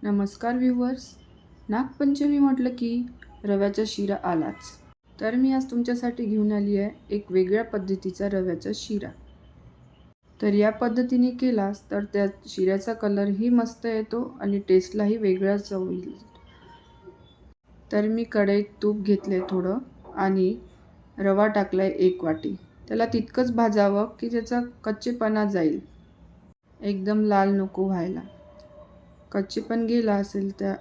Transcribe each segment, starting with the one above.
नमस्कार व्ह्यूवर्स. नागपंचमी म्हटलं की रव्याचा शिरा आलाच. तर मी आज तुमच्यासाठी घेऊन आली आहे एक वेगळ्या पद्धतीचा रव्याचा शिरा. तर या पद्धतीने केलास तर त्या शिऱ्याचा कलरही मस्त येतो आणि टेस्टलाही वेगळा चव येईल. तर मी कढईत तूप घेतले थोडं आणि रवा टाकलाय 1 वाटी. त्याला तितकंच भाजावं की त्याचा कच्चेपणा जाईल. एकदम लाल नको व्हायला. कच्चेपण गेला असेल त्या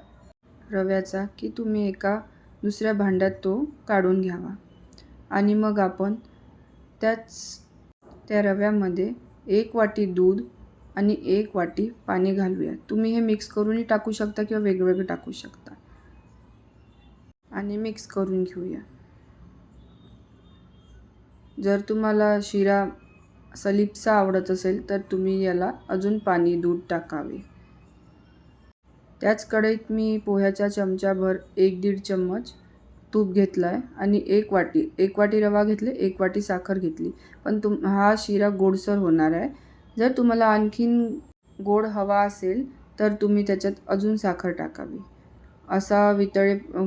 रव्याचा की तुम्ही एका दुसऱ्या भांड्यात तो काढून घ्यावा आणि मग आपण त्या रव्यामध्ये 1 वाटी दूध आणि 1 वाटी पाणी घालूया. तुम्ही हे मिक्स करूनही टाकू शकता किंवा वेगवेगळं टाकू शकता आणि मिक्स करून घेऊया. जर तुम्हाला शिरा सलीपसा आवडत असेल तर तुम्ही याला अजून पाणी दूध टाकावे. त्याच कढईत मी पोह्याच्या चमचाभर 1-1.5 चम्मच तूप घेतला आहे आणि 1 वाटी रवा घेतले, 1 वाटी साखर घेतली. पण हा शिरा गोडसर होणार आहे. जर तुम्हाला आणखीन गोड हवा असेल तर तुम्ही त्याच्यात अजून साखर टाकावी.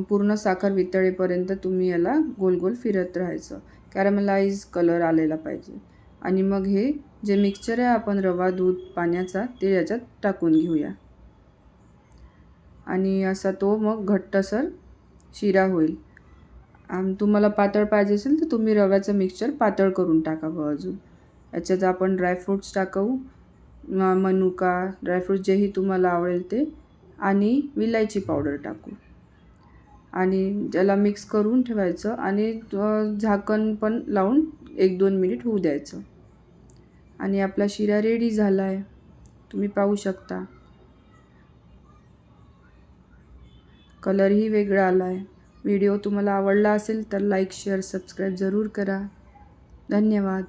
पूर्ण साखर वितळेपर्यंत तुम्ही याला गोल गोल फिरत राहायचं. कॅरमलाइज कलर आलेला पाहिजे. आणि मग हे जे मिक्सचर आहे आपण रवा दूध पाण्याचा ते याच्यात टाकून घेऊया आणि असा तो मग घट्टसर शिरा होईल. तुम्हाला पातळ पाहिजे असेल तर तुम्ही रव्याचं मिक्सचर पातळ करून टाकावं. अजून याच्यात आपण ड्रायफ्रूट्स टाकू, मनुका, ड्रायफ्रूट जेही तुम्हाला आवडेल ते, आणि विलायची पावडर टाकू आणि त्याला मिक्स करून ठेवायचं आणि झाकण पण लावून 1-2 मिनिट होऊ द्यायचं. आणि आपला शिरा रेडी झाला आहे. तुम्ही पाहू शकता. कलरही वेगळा आला आहे. व्हिडिओ तुम्हाला आवडला असेल तर लाईक, शेअर, सबस्क्राईब जरूर करा. धन्यवाद.